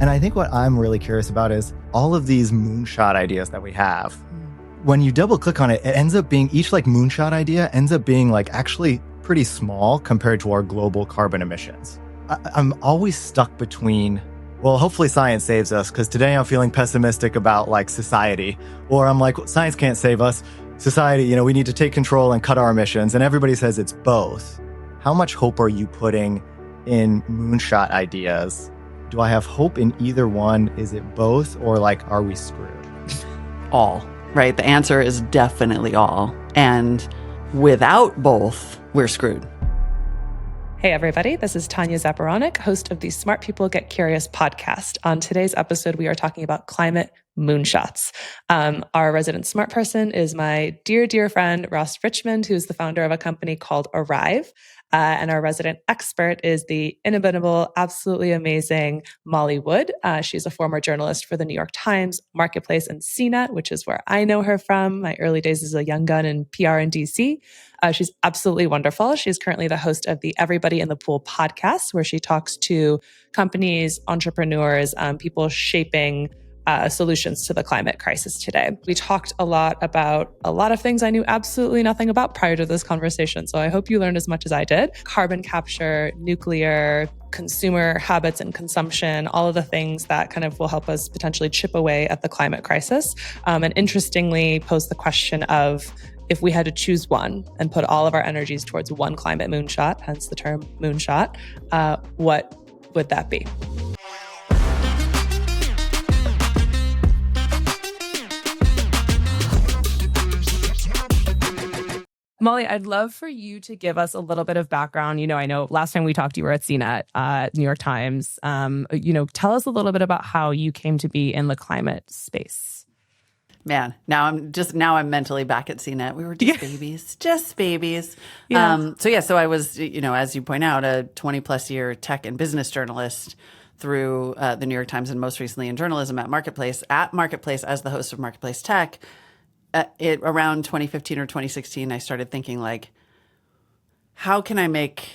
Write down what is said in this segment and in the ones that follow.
And I think what I'm really curious about is all of these moonshot ideas that we have. When you double click on it, it ends up being, each like moonshot idea ends up being like actually pretty small compared to our global carbon emissions. I'm always stuck between, well, hopefully science saves us, because today I'm feeling pessimistic about like society, or I'm like, science can't save us. Society, we need to take control and cut our emissions. And everybody says it's both. How much hope are you putting in moonshot ideas? Do I have hope in either one? Is it both? Or like, are we screwed? All, right? The answer is definitely all. And without both, we're screwed. Hey, everybody. This is Tanya Zaporonic, host of the Smart People Get Curious podcast. On today's episode, we are talking about climate moonshots. Our resident smart person is my dear, dear friend, Ross Richmond, who's the founder of a company called Arrive. And our resident expert is the inimitable, absolutely amazing Molly Wood. She's a former journalist for the New York Times, Marketplace, and CNET, which is where I know her from. My early days as a young gun in PR in DC. She's absolutely wonderful. She's currently the host of the Everybody in the Pool podcast, where she talks to companies, entrepreneurs, people shaping solutions to the climate crisis today. We talked a lot about a lot of things I knew absolutely nothing about prior to this conversation, so I hope you learned as much as I did. Carbon capture, nuclear, consumer habits and consumption, all of the things that kind of will help us potentially chip away at the climate crisis. And interestingly, pose the question of, if we had to choose one and put all of our energies towards one climate moonshot, hence the term moonshot, what would that be? Molly, I'd love for you to give us a little bit of background. I know last time we talked, you were at CNET, New York Times. Tell us a little bit about how you came to be in the climate space. Man, now I'm mentally back at CNET. We were just babies. Yeah. So I was, as you point out, a 20 plus year tech and business journalist through the New York Times and most recently in journalism at Marketplace. At Marketplace, as the host of Marketplace Tech, around 2015 or 2016, I started thinking like, how can I make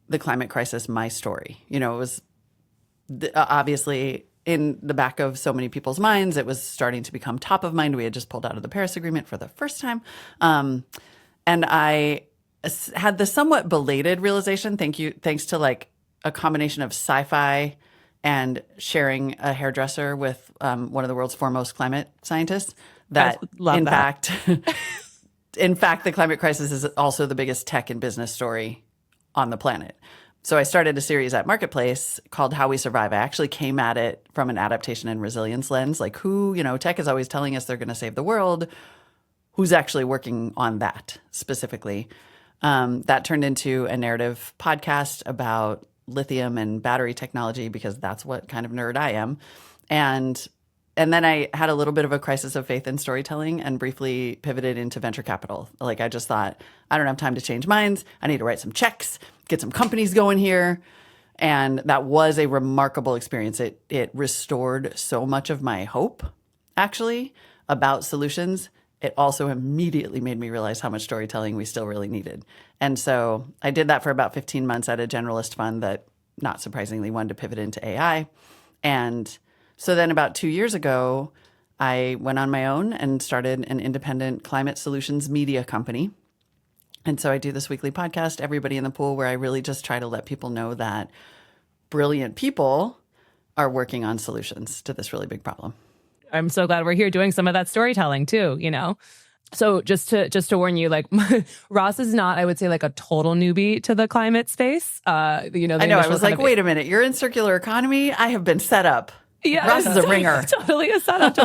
the climate crisis my story? It was obviously in the back of so many people's minds. It was starting to become top of mind. We had just pulled out of the Paris Agreement for the first time. And I had the somewhat belated realization, thanks to like a combination of sci-fi and sharing a hairdresser with one of the world's foremost climate scientists, that in fact, the climate crisis is also the biggest tech and business story on the planet. So I started a series at Marketplace called How We Survive. I actually came at it from an adaptation and resilience lens, like tech is always telling us they're going to save the world. Who's actually working on that specifically? That turned into a narrative podcast about lithium and battery technology, because that's what kind of nerd I am. And then I had a little bit of a crisis of faith in storytelling and briefly pivoted into venture capital. Like, I just thought, I don't have time to change minds. I need to write some checks, get some companies going here. And that was a remarkable experience. It restored so much of my hope, actually, about solutions. It also immediately made me realize how much storytelling we still really needed. And so I did that for about 15 months at a generalist fund that, not surprisingly, wanted to pivot into AI. And so then about 2 years ago, I went on my own and started an independent climate solutions media company. And so I do this weekly podcast, Everybody in the Pool, where I really just try to let people know that brilliant people are working on solutions to this really big problem. I'm so glad we're here doing some of that storytelling too, So just to warn you, like, Ross is not, I would say, like a total newbie to the climate space. I know. I was like, wait a minute, you're in circular economy? I have been set up. Yeah, Ross is a ringer. Totally a setup.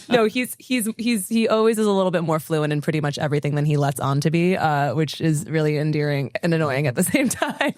No, he always is a little bit more fluent in pretty much everything than he lets on to be, which is really endearing and annoying at the same time.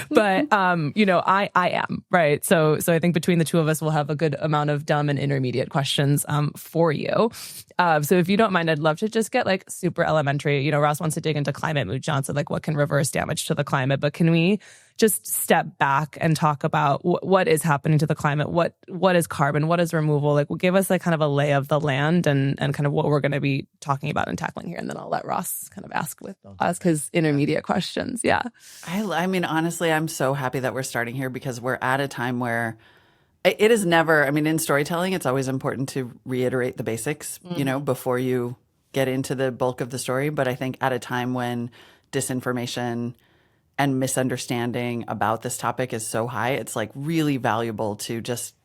But I am, right. So I think between the two of us, we'll have a good amount of dumb and intermediate questions for you. So if you don't mind, I'd love to just get like super elementary. Ross wants to dig into climate moonshots, so like what can reverse damage to the climate, but can we just step back and talk about what is happening to the climate? What is carbon? What is removal? Like, give us like kind of a lay of the land and kind of what we're going to be talking about and tackling here. And then I'll let Ross kind of ask his intermediate questions. Yeah. I mean, honestly, I'm so happy that we're starting here, because we're at a time where It is never, I mean, in storytelling, it's always important to reiterate the basics, before you get into the bulk of the story. But I think at a time when disinformation and misunderstanding about this topic is so high, it's like really valuable to just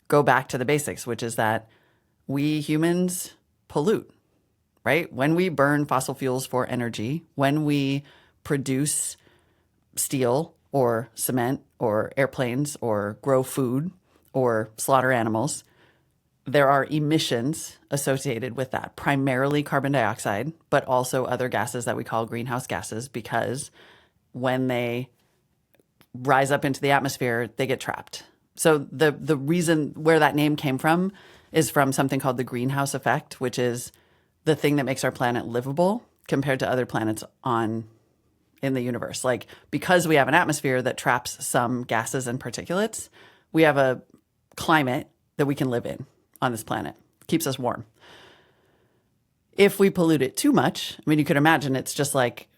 go back to the basics, which is that we humans pollute, right? When we burn fossil fuels for energy, when we produce steel or cement or airplanes or grow food or slaughter animals, there are emissions associated with that, primarily carbon dioxide, but also other gases that we call greenhouse gases, because when they rise up into the atmosphere, they get trapped. So the reason where that name came from is from something called the greenhouse effect, which is the thing that makes our planet livable compared to other planets in the universe. Like, because we have an atmosphere that traps some gases and particulates, we have a climate that we can live in on this planet. Keeps us warm. If we pollute it too much, I mean, you could imagine it's just like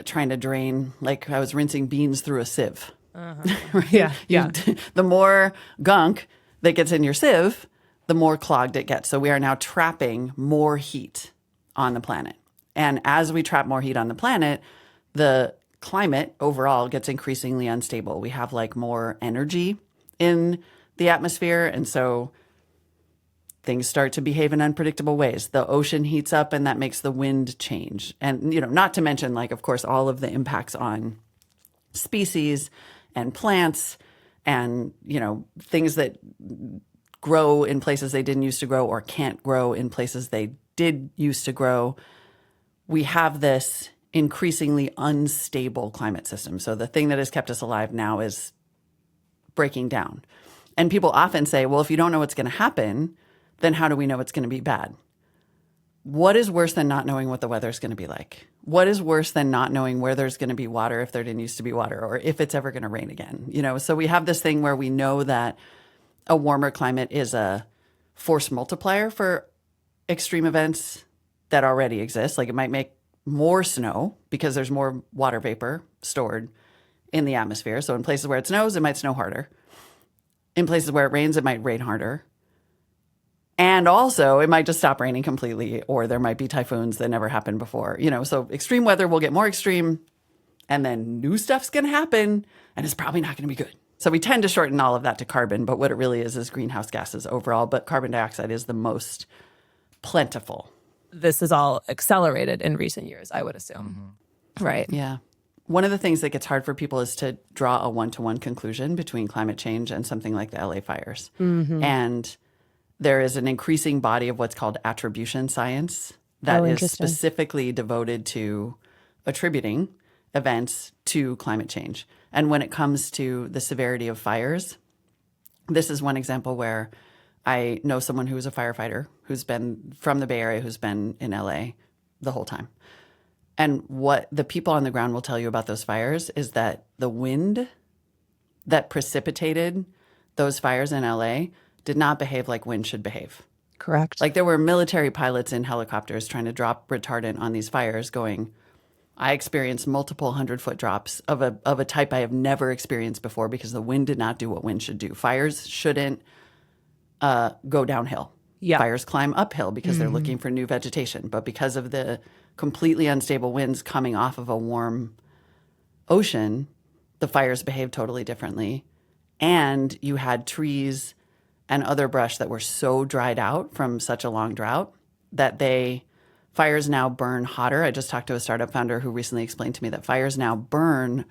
trying to drain, like I was rinsing beans through a sieve. Right? Yeah. The more gunk that gets in your sieve, the more clogged it gets. So we are now trapping more heat on the planet. And as we trap more heat on the planet, the climate overall gets increasingly unstable. We have like more energy in the atmosphere. And so things start to behave in unpredictable ways. The ocean heats up and that makes the wind change. And, not to mention, like, of course, all of the impacts on species and plants and, things that grow in places they didn't used to grow or can't grow in places they did used to grow. We have this increasingly unstable climate system. So the thing that has kept us alive now is breaking down. And people often say, well, if you don't know what's going to happen, then how do we know it's going to be bad? What is worse than not knowing what the weather is going to be like? What is worse than not knowing where there's going to be water if there didn't used to be water, or if it's ever going to rain again? So we have this thing where we know that a warmer climate is a force multiplier for extreme events that already exist. Like, it might make more snow because there's more water vapor stored in the atmosphere. So in places where it snows, it might snow harder. In places where it rains, it might rain harder. And also, it might just stop raining completely, or there might be typhoons that never happened before. So extreme weather will get more extreme, and then new stuff's going to happen, and it's probably not going to be good. So we tend to shorten all of that to carbon, but what it really is greenhouse gases overall. But carbon dioxide is the most plentiful. This is all accelerated in recent years, I would assume. Mm-hmm. Right. Yeah. One of the things that gets hard for people is to draw a one-to-one conclusion between climate change and something like the LA fires. Mm-hmm. And there is an increasing body of what's called attribution science that is specifically devoted to attributing events to climate change. And when it comes to the severity of fires, this is one example where I know someone who's a firefighter who's been from the Bay Area, who's been in LA the whole time. And what the people on the ground will tell you about those fires is that the wind that precipitated those fires in LA did not behave like wind should behave. Correct. Like, there were military pilots in helicopters trying to drop retardant on these fires going, I experienced multiple 100-foot drops of a type I have never experienced before because the wind did not do what wind should do. Fires shouldn't go downhill. Yeah. Fires climb uphill because they're looking for new vegetation. But because of the completely unstable winds coming off of a warm ocean, the fires behaved totally differently. And you had trees and other brush that were so dried out from such a long drought that fires now burn hotter. I just talked to a startup founder who recently explained to me that fires now burn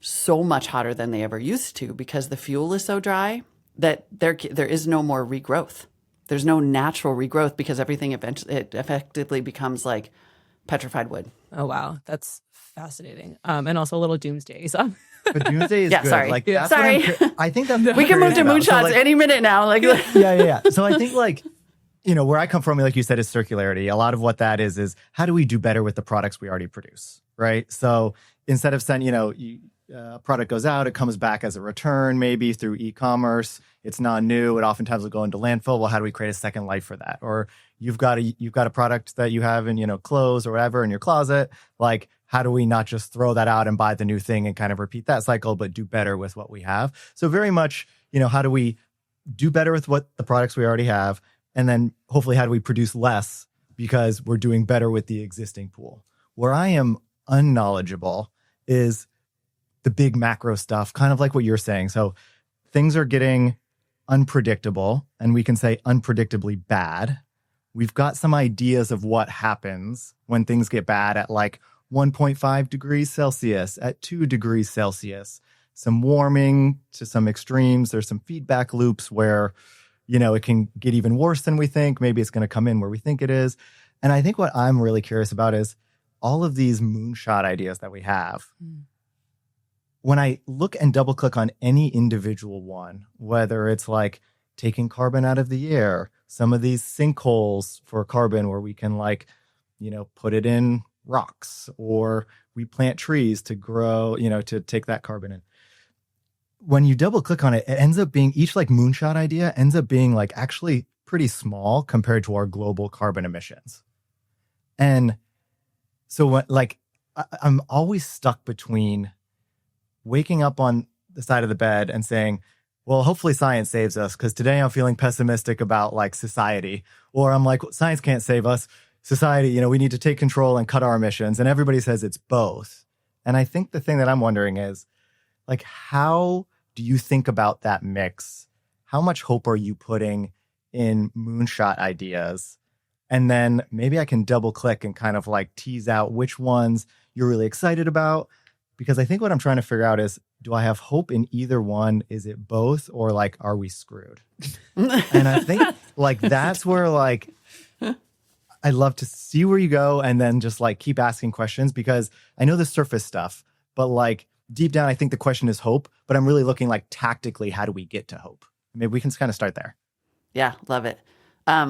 so much hotter than they ever used to because the fuel is so dry that there is no more regrowth. There's no natural regrowth because everything it effectively becomes like petrified wood. Oh, wow. That's fascinating. And also a little doomsday. So. But doomsday is good. Sorry. Like, yeah. that's Sorry. I think that's we can move to moonshots any minute now. Like, yeah. So I think, like, where I come from, like you said, is circularity. A lot of what that is how do we do better with the products we already produce, right? So instead of sending, a product goes out, it comes back as a return, maybe through e-commerce. It's not new. It oftentimes will go into landfill. Well, how do we create a second life for that? Or you've got a product that you have in, clothes or whatever in your closet. Like, how do we not just throw that out and buy the new thing and kind of repeat that cycle, but do better with what we have? So very much, how do we do better with what the products we already have? And then hopefully how do we produce less because we're doing better with the existing pool? Where I am unknowledgeable is the big macro stuff, kind of like what you're saying. So things are getting unpredictable, and we can say unpredictably bad. We've got some ideas of what happens when things get bad at like 1.5 degrees Celsius, at 2 degrees Celsius, some warming to some extremes. There's some feedback loops where, it can get even worse than we think. Maybe it's going to come in where we think it is. And I think what I'm really curious about is all of these moonshot ideas that we have. When I look and double click on any individual one, whether it's like taking carbon out of the air, some of these sinkholes for carbon where we can put it in rocks, or we plant trees to grow, to take that carbon in. When you double click on it, it ends up being each moonshot idea ends up being actually pretty small compared to our global carbon emissions. And so I'm always stuck between waking up on the side of the bed and saying, well, hopefully science saves us because today I'm feeling pessimistic about society. Or I'm like, science can't save us. Society, we need to take control and cut our emissions. And everybody says it's both. And I think the thing that I'm wondering is, how do you think about that mix? How much hope are you putting in moonshot ideas? And then maybe I can double click and kind of tease out which ones you're really excited about. Because I think what I'm trying to figure out is, do I have hope in either one? Is it both? Or are we screwed? And I think that's where I'd love to see where you go and then just keep asking questions, because I know the surface stuff, but deep down, I think the question is hope, but I'm really looking tactically, how do we get to hope? Maybe we can kind of start there. Yeah, love it. I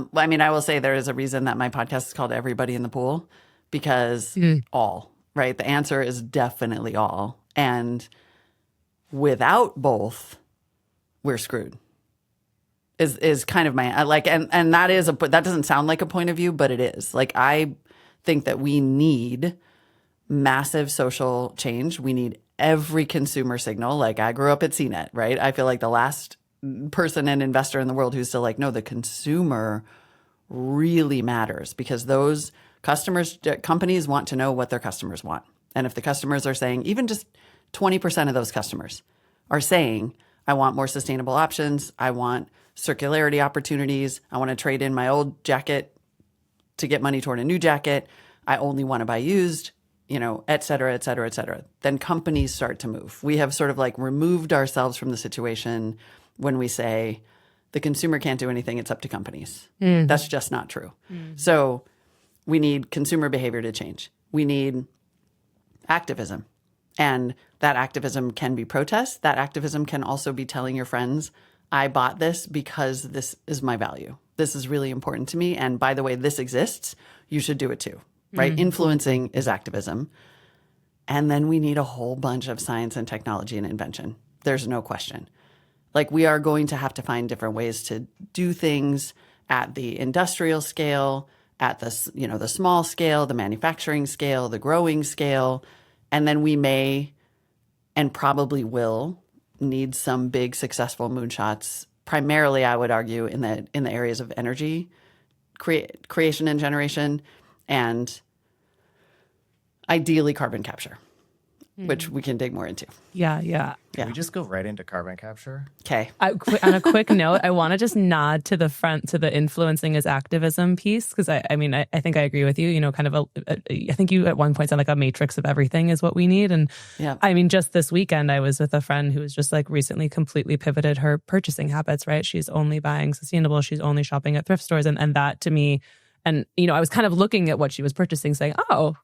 will say there is a reason that my podcast is called Everybody in the Pool, because all, right? The answer is definitely all. And without both, we're screwed. Is kind of my and that is that doesn't sound like a point of view, but it is. I think that we need massive social change. We need every consumer signal. I grew up at CNET, right? I feel like the last person and investor in the world who's still no, the consumer really matters, because those companies want to know what their customers want. And if the customers are saying, even just 20% of those customers are saying, I want more sustainable options, I want circularity opportunities, I want to trade in my old jacket to get money toward a new jacket, I only want to buy used, et cetera, et cetera, et cetera, then companies start to move. We have sort of removed ourselves from the situation when we say the consumer can't do anything, it's up to companies. That's just not true. So we need consumer behavior to change. We need activism. And that activism can be protest. That activism can also be telling your friends, I bought this because this is my value. This is really important to me. And by the way, this exists. You should do it too, right? Influencing is activism. And then we need a whole bunch of science and technology and invention. There's no question. We are going to have to find different ways to do things at the industrial scale, at the, the small scale, the manufacturing scale, the growing scale. And then we may and probably will need some big successful moonshots, primarily, I would argue, in the areas of energy creation and generation, and ideally carbon capture, which we can dig more into. Yeah. Can we just go right into carbon capture? Okay. On a quick note, I want to just nod to the influencing as activism piece, because I think I agree with you. Kind of I think you at one point said a matrix of everything is what we need. And yeah. Just this weekend, I was with a friend who was just recently completely pivoted her purchasing habits, right? She's only buying sustainable. She's only shopping at thrift stores. And that to me, and, I was kind of looking at what she was purchasing saying, oh,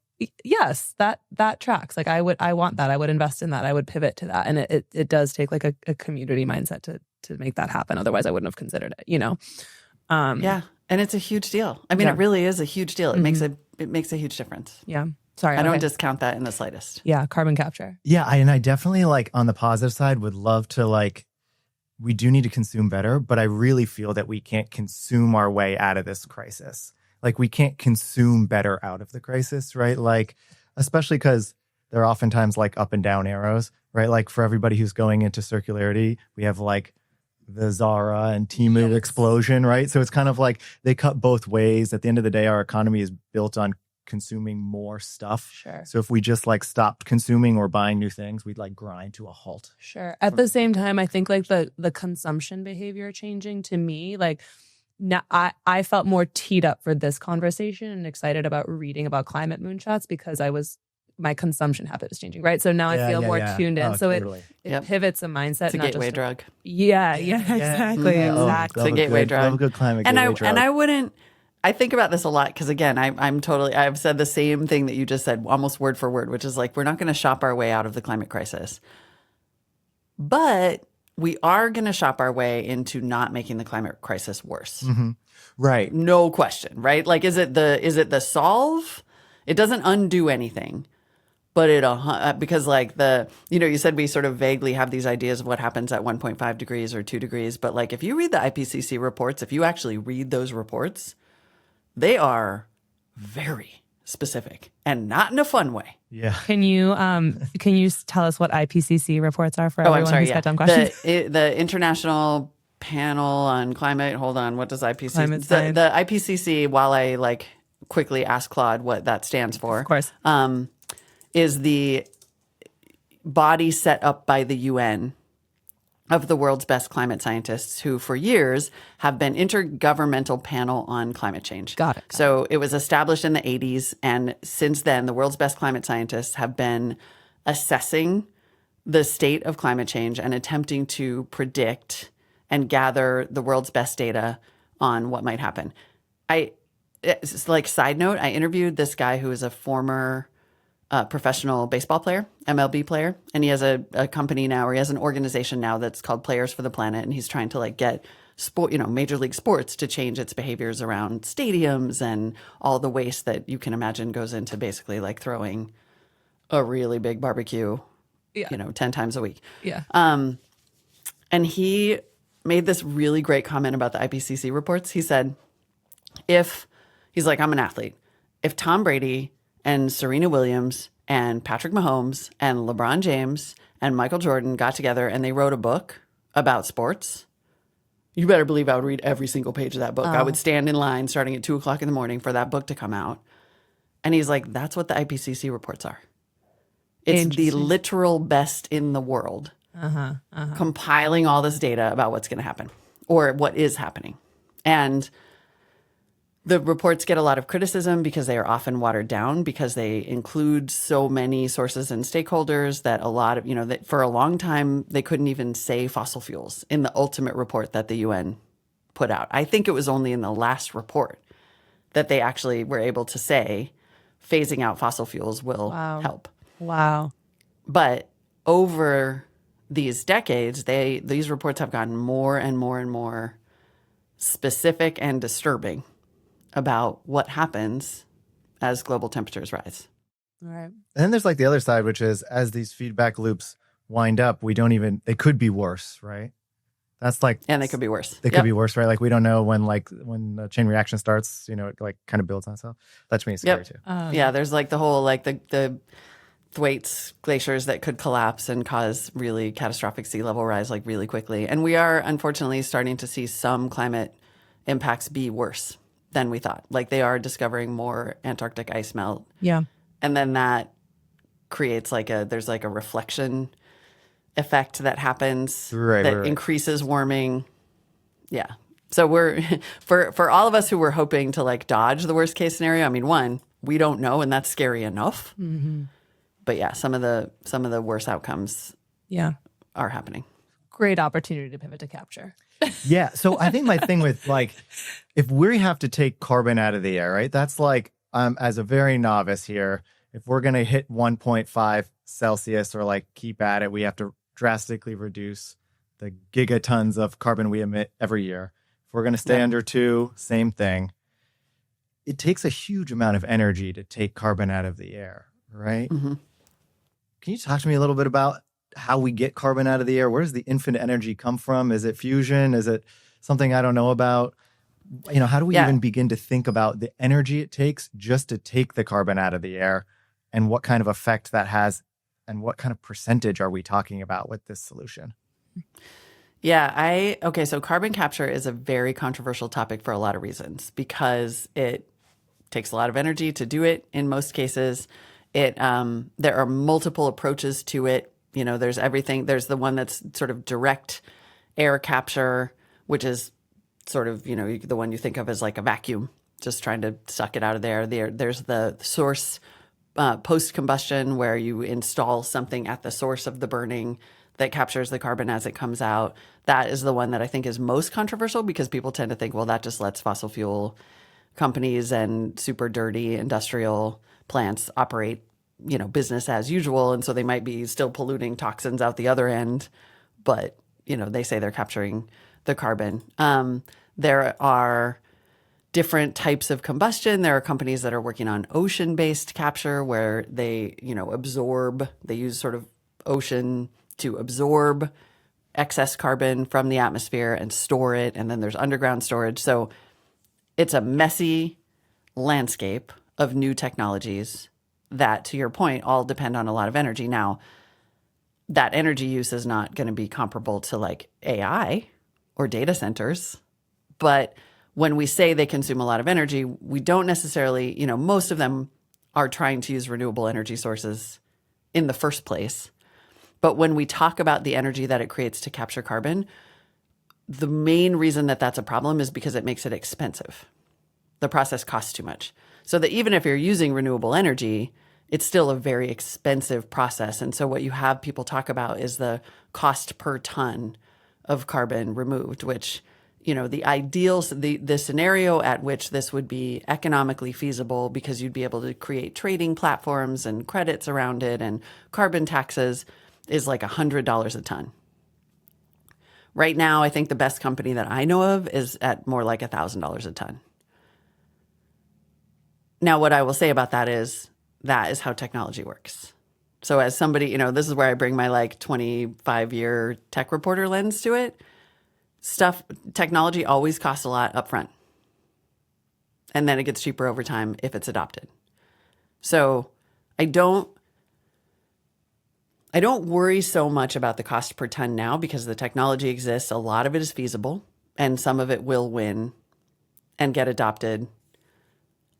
yes, that tracks. I want that. I would invest in that. I would pivot to that. And it does take a community mindset to make that happen. Otherwise I wouldn't have considered it, Yeah. And it's a huge deal. It really is a huge deal. It makes a huge difference. Yeah. Sorry. I don't discount that in the slightest. Yeah. Carbon capture. Yeah. I definitely on the positive side would love to we do need to consume better, but I really feel that we can't consume our way out of this crisis. We can't consume better out of the crisis, right? Especially because there are oftentimes up and down arrows, right? For everybody who's going into circularity, we have the Zara and Temu explosion, right? So it's kind of like they cut both ways. At the end of the day, our economy is built on consuming more stuff. Sure. So if we just like stopped consuming or buying new things, we'd like grind to a halt. Sure. At the same time, I think like the consumption behavior changing to me, like now I felt more teed up for this conversation and excited about reading about climate moonshots because my consumption habit is changing, right? So now I feel more tuned in. Oh, so totally. it pivots a mindset. It's a not gateway just drug. Yeah, exactly. It's a gateway drug. Love a good climate And gateway drug. And I wouldn't. I think about this a lot because again, I've said the same thing that you just said, almost word for word, which is like we're not going to shop our way out of the climate crisis, but we are going to shop our way into not making the climate crisis worse. Mm-hmm. Right. No question, right? Like, is it the solve? It doesn't undo anything. But because like you said we sort of vaguely have these ideas of what happens at 1.5 degrees or 2 degrees. But like if you read the IPCC reports, if you actually read those reports, they are very specific and not in a fun way. Yeah. Can you tell us what IPCC reports are for everyone who's got dumb questions? The International Panel on Climate. Hold on. What does IPCC? Climate science. The IPCC, while I like quickly ask Claude what that stands for. Of course. Is the body set up by the UN of the world's best climate scientists who for years have been Intergovernmental Panel on Climate Change. Got it. So it was established in the 80s, and since then, the world's best climate scientists have been assessing the state of climate change and attempting to predict and gather the world's best data on what might happen. It's like side note, I interviewed this guy who is a former professional baseball player, MLB player, and he has a company now, or he has an organization now that's called Players for the Planet, and he's trying to like get major league sports to change its behaviors around stadiums and all the waste that you can imagine goes into basically like throwing a really big barbecue, 10 times a week. Yeah. And he made this really great comment about the IPCC reports. He said, he's like, I'm an athlete. If Tom Brady and Serena Williams and Patrick Mahomes and LeBron James and Michael Jordan got together and they wrote a book about sports, you better believe I would read every single page of that book. I would stand in line starting at 2:00 in the morning for that book to come out. And he's like, that's what the IPCC reports are. It's the literal best in the world compiling all this data about what's going to happen or what is happening. And the reports get a lot of criticism because they are often watered down because they include so many sources and stakeholders that a lot of, that for a long time, they couldn't even say fossil fuels in the ultimate report that the UN put out. I think it was only in the last report that they actually were able to say phasing out fossil fuels will help. Wow. But over these decades, these reports have gotten more and more and more specific and disturbing about what happens as global temperatures rise. All right. And then there's like the other side, which is as these feedback loops wind up, they could be worse, right? That's like, and they could be worse. They could be worse, right? Like we don't know when the chain reaction starts, it like kind of builds on itself. That to me is scary too. Yeah, there's like the whole like the Thwaites glaciers that could collapse and cause really catastrophic sea level rise like really quickly. And we are unfortunately starting to see some climate impacts be worse than we thought. Like they are discovering more Antarctic ice melt. Yeah. And then that creates there's like a reflection effect that happens that increases warming. Yeah. So we're, for all of us who were hoping to like dodge the worst case scenario, I mean, one, we don't know, and that's scary enough. Mm-hmm. But yeah, some of the worst outcomes are happening. Great opportunity to pivot to capture. Yeah. So I think my thing with like, if we have to take carbon out of the air, right? That's like, as a very novice here, if we're going to hit 1.5 Celsius or like keep at it, we have to drastically reduce the gigatons of carbon we emit every year. If we're going to stay under 2, same thing. It takes a huge amount of energy to take carbon out of the air, right? Mm-hmm. Can you talk to me a little bit about how we get carbon out of the air? Where does the infinite energy come from? Is it fusion? Is it something I don't know about? How do we even begin to think about the energy it takes just to take the carbon out of the air and what kind of effect that has and what kind of percentage are we talking about with this solution? Yeah, okay, so carbon capture is a very controversial topic for a lot of reasons because it takes a lot of energy to do it in most cases. There are multiple approaches to it. There's everything. There's the one that's sort of direct air capture, which is sort of, the one you think of as like a vacuum, just trying to suck it out of there. There's the source post-combustion where you install something at the source of the burning that captures the carbon as it comes out. That is the one that I think is most controversial because people tend to think, well, that just lets fossil fuel companies and super dirty industrial plants operate, business as usual. And so they might be still polluting toxins out the other end, but, they say they're capturing the carbon. There are different types of combustion. There are companies that are working on ocean-based capture where they, they use sort of ocean to absorb excess carbon from the atmosphere and store it. And then there's underground storage. So it's a messy landscape of new technologies that, to your point, all depend on a lot of energy. Now, that energy use is not going to be comparable to like AI or data centers. But when we say they consume a lot of energy, we don't necessarily, most of them are trying to use renewable energy sources in the first place. But when we talk about the energy that it creates to capture carbon, the main reason that that's a problem is because it makes it expensive. The process costs too much. So that even if you're using renewable energy, it's still a very expensive process. And so what you have people talk about is the cost per ton of carbon removed, which, the ideal, the scenario at which this would be economically feasible because you'd be able to create trading platforms and credits around it and carbon taxes is like $100 a ton. Right now, I think the best company that I know of is at more like $1,000 a ton. Now, what I will say about that is how technology works. So as somebody, this is where I bring my like 25-year tech reporter lens to it. Technology always costs a lot upfront. And then it gets cheaper over time if it's adopted. So I don't worry so much about the cost per ton now because the technology exists. A lot of it is feasible and some of it will win and get adopted,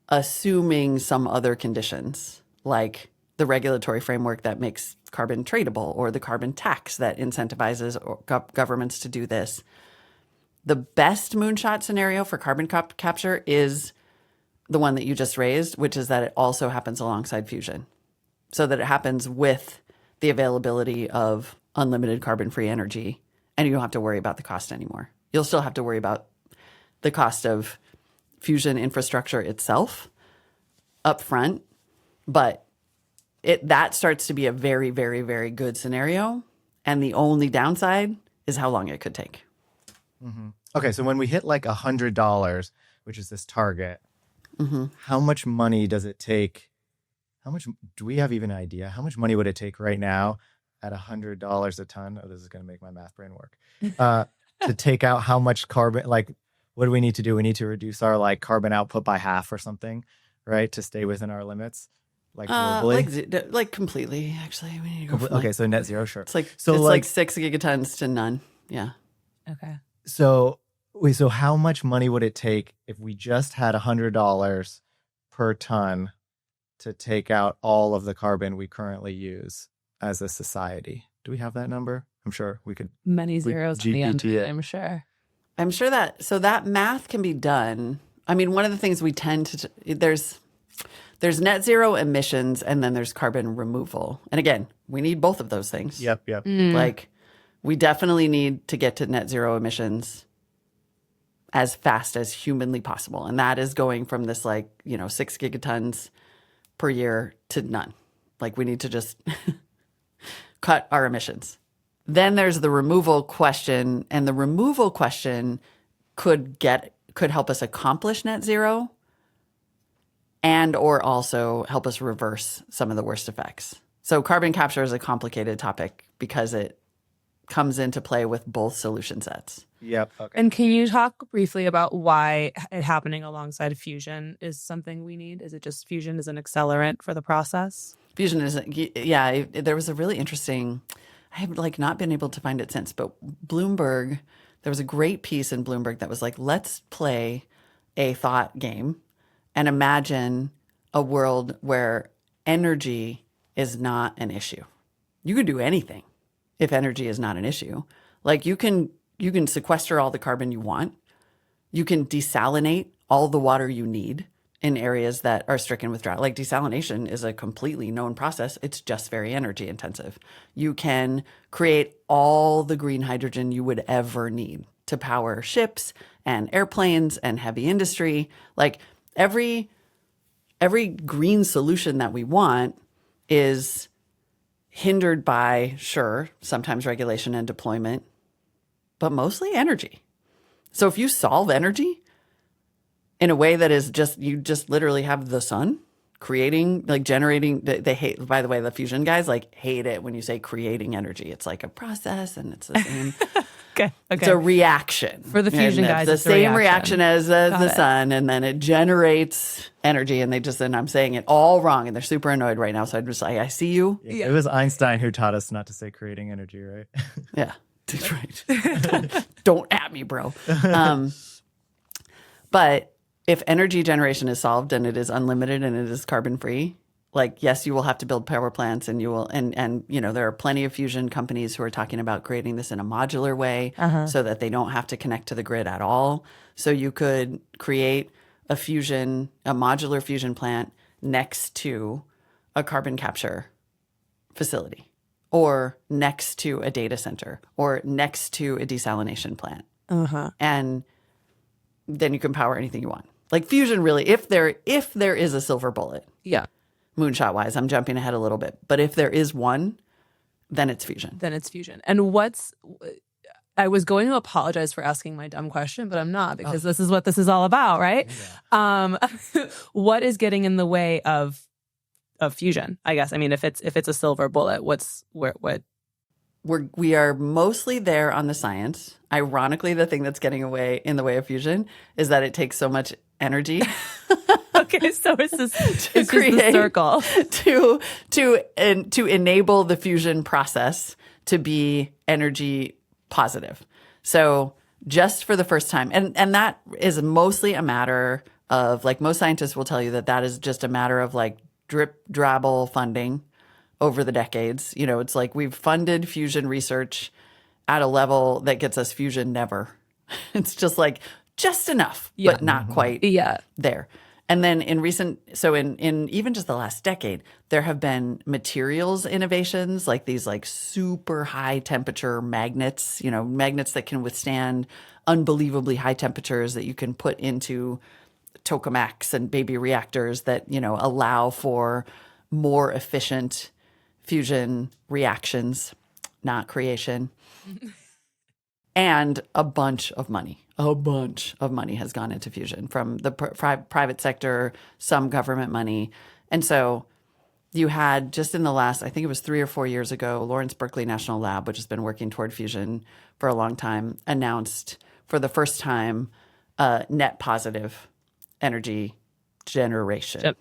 assuming some other conditions like the regulatory framework that makes carbon tradable or the carbon tax that incentivizes governments to do this. The best moonshot scenario for carbon capture is the one that you just raised, which is that it also happens alongside fusion. So that it happens with the availability of unlimited carbon-free energy, and you don't have to worry about the cost anymore. You'll still have to worry about the cost of fusion infrastructure itself up front, but that starts to be a very, very, very good scenario. And the only downside is how long it could take. Mm-hmm. Okay, so when we hit like $100, which is this target, how much money does it take? How much do we have even an idea? How much money would it take right now at $100 a ton? Oh, this is going to make my math brain work. To take out how much carbon, like what do we need to do? We need to reduce our like carbon output by half or something, right? To stay within our limits, like globally? Like completely, actually. We need to go okay, so net zero, sure. It's like 6 gigatons to none. Yeah. Okay. So how much money would it take if we just had $100 per ton to take out all of the carbon we currently use as a society? Do we have that number? I'm sure we could. Many zeros on the end, it. I'm sure. I'm sure that math can be done. I mean, one of the things we tend to, there's net zero emissions and then there's carbon removal. And again, we need both of those things. Yep. Like we definitely need to get to net zero emissions as fast as humanly possible. And that is going from this 6 gigatons per year to none. Like we need to just cut our emissions. Then there's the removal question, and the removal question could help us accomplish net zero and or also help us reverse some of the worst effects. So carbon capture is a complicated topic because it comes into play with both solution sets. Yep. Okay. And can you talk briefly about why it happening alongside fusion is something we need? Is it just fusion is an accelerant for the process? Fusion is, yeah, there was a really interesting I have like not been able to find it since, but Bloomberg, there was a great piece in Bloomberg that was like, let's play a thought game and imagine a world where energy is not an issue. You can do anything if energy is not an issue. Like you can sequester all the carbon you want. You can desalinate all the water you need in areas that are stricken with drought. Like desalination is a completely known process. It's just very energy intensive. You can create all the green hydrogen you would ever need to power ships and airplanes and heavy industry. Like every green solution that we want is hindered by, sure, sometimes regulation and deployment, but mostly energy. So if you solve energy in a way that is you just literally have the sun creating, like generating, they hate, by the way, the fusion guys like hate it when you say creating energy. It's like a process and it's the same. Okay. It's a reaction. For the fusion guys, the it's a same reaction as the Got it. sun, and then it generates energy, and I'm saying it all wrong, and they're super annoyed right now. So I'm just like, I see you. Yeah. It was Einstein who taught us not to say creating energy, right? Yeah, that's right. Don't at me, bro. But if energy generation is solved and it is unlimited and it is carbon free, like, yes, you will have to build power plants and you will, and you know, there are plenty of fusion companies who are talking about creating this in a modular way so that they don't have to connect to the grid at all. So you could create a modular fusion plant next to a carbon capture facility or next to a data center or next to a desalination plant. And then you can power anything you want. Like fusion really, if there is a silver bullet. Yeah. Moonshot wise, I'm jumping ahead a little bit, but if there is one, then it's fusion. And I was going to apologize for asking my dumb question, but I'm not, because this is what this is all about, right? Yeah. What is getting in the way of fusion? I guess. I mean, if it's a silver bullet, what? We are mostly there on the science. Ironically, the thing that's getting in the way of fusion is that it takes so much energy. Okay, so it's just the circle to enable the fusion process to be energy positive. So just for the first time, and that is mostly a matter of, like, most scientists will tell you that is just a matter of like drip drabble funding over the decades. You know, it's like we've funded fusion research at a level that gets us fusion never. It's just like just enough, but not quite there. And then in even just the last decade, there have been materials innovations, like these like super high temperature magnets, you know, magnets that can withstand unbelievably high temperatures that you can put into tokamaks and baby reactors that, you know, allow for more efficient fusion reactions, not creation. And a bunch of money has gone into fusion from the private sector, some government money. And so you had, just in the last, I think it was 3 or 4 years ago, Lawrence Berkeley National Lab, which has been working toward fusion for a long time, announced for the first time net positive energy generation.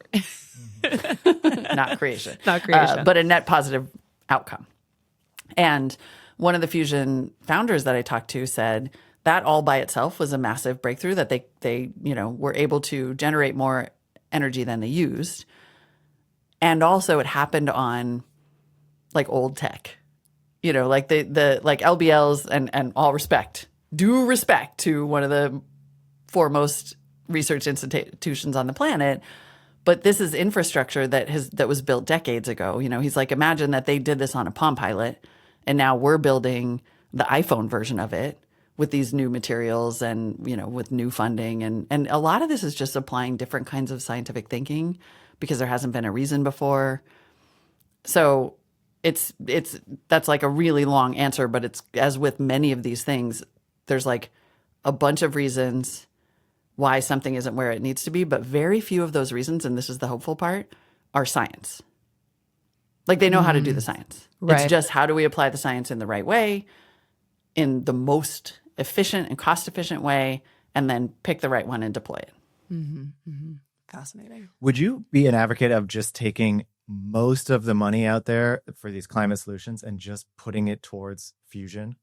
Not creation. But a net positive outcome. And one of the fusion founders that I talked to said that all by itself was a massive breakthrough, that they you know, were able to generate more energy than they used. And also it happened on like old tech. You know, like the like LBLs, and all due respect to one of the foremost research institutions on the planet. But this is infrastructure that was built decades ago. You know, he's like, imagine that they did this on a Palm Pilot, and now we're building the iPhone version of it with these new materials and, you know, with new funding. And a lot of this is just applying different kinds of scientific thinking because there hasn't been a reason before. So that's like a really long answer, but it's, as with many of these things, there's like a bunch of reasons why something isn't where it needs to be, but very few of those reasons, and this is the hopeful part, are science. Like they know how to do the science. Right. It's just how do we apply the science in the right way, in the most efficient and cost-efficient way, and then pick the right one and deploy it. Fascinating. Would you be an advocate of just taking most of the money out there for these climate solutions and just putting it towards fusion.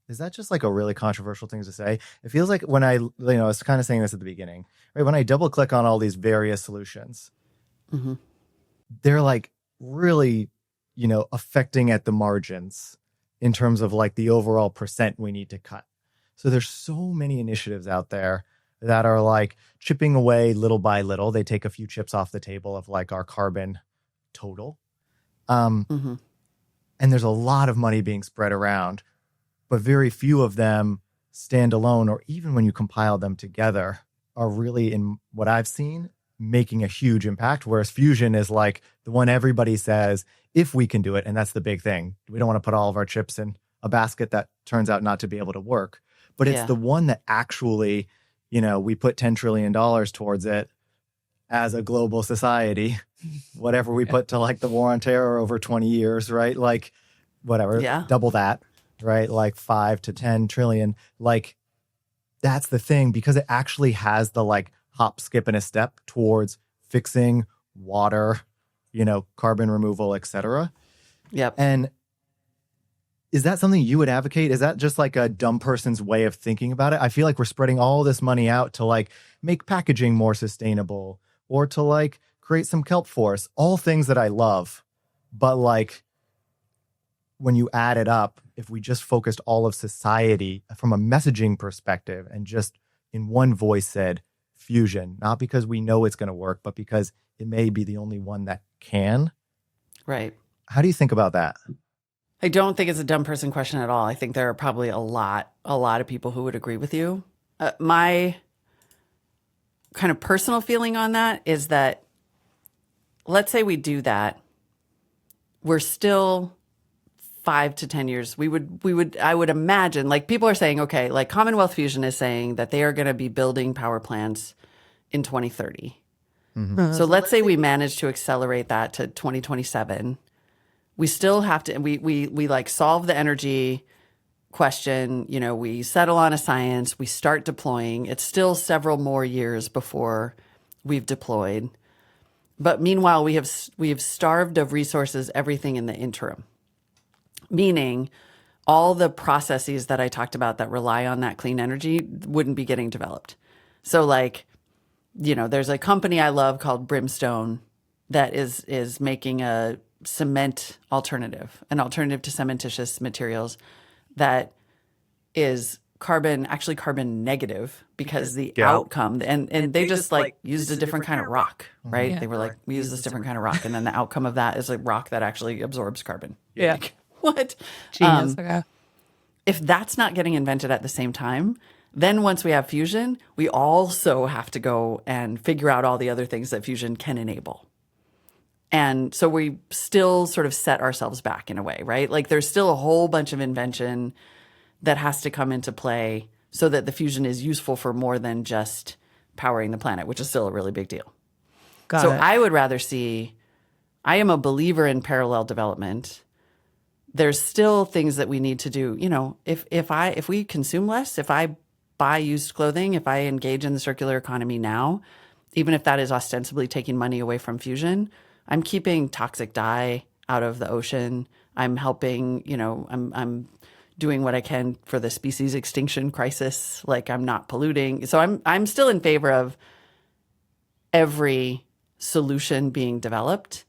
Is that just like a really controversial thing to say? It feels like when I was kind of saying this at the beginning, right? When I double click on all these various solutions, they're like really, affecting at the margins in terms of like the overall percent we need to cut. So there's so many initiatives out there that are like chipping away little by little. They take a few chips off the table of like our carbon total. And there's a lot of money being spread around, but very few of them stand alone, or even when you compile them together, are really, in what I've seen, making a huge impact. Whereas fusion is like the one everybody says, if we can do it, and that's the big thing. We don't want to put all of our chips in a basket that turns out not to be able to work. But it's the one that actually, we put $10 trillion towards it as a global society, whatever we put to like the war on terror over 20 years, right? Like whatever, double that, right? Like 5 to 10 trillion. Like that's the thing, because it actually has the like hop, skip, and a step towards fixing water, carbon removal, etc. Yep. And is that something you would advocate? Is that just like a dumb person's way of thinking about it? I feel like we're spreading all this money out to like make packaging more sustainable, or to like create some kelp forests, all things that I love. But like when you add it up, if we just focused all of society from a messaging perspective and just in one voice said fusion, not because we know it's going to work, but because it may be the only one that can. Right. How do you think about that? I don't think it's a dumb person question at all. I think there are probably a lot of people who would agree with you. My kind of personal feeling on that is that, let's say we do that, we're still 5 to 10 years. I would imagine, like people are saying, okay, like Commonwealth Fusion is saying that they are going to be building power plants in 2030. So let's say we manage to accelerate that to 2027. We still have to, we like solve the energy question, we settle on a science, we start deploying. It's still several more years before we've deployed. But meanwhile, we have starved of resources everything in the interim. Meaning all the processes that I talked about that rely on that clean energy wouldn't be getting developed. So like, there's a company I love called Brimstone that is making a cement alternative, an alternative to cementitious materials that is carbon negative, because the outcome, and they just like used a different kind of rock, right? They were like, we use this different kind of rock. And then the outcome of that is a rock that actually absorbs carbon. Yeah. Like, what? Genius. If that's not getting invented at the same time, then once we have fusion, we also have to go and figure out all the other things that fusion can enable. And so we still sort of set ourselves back in a way, right? Like there's still a whole bunch of invention that has to come into play so that the fusion is useful for more than just powering the planet, which is still a really big deal. Got it. I would rather see, I am a believer in parallel development. There's still things that we need to do. If we consume less, if I buy used clothing, if I engage in the circular economy now, even if that is ostensibly taking money away from fusion, I'm keeping toxic dye out of the ocean. I'm helping, I'm doing what I can for the species extinction crisis. Like I'm not polluting. So I'm still in favor of every solution being developed.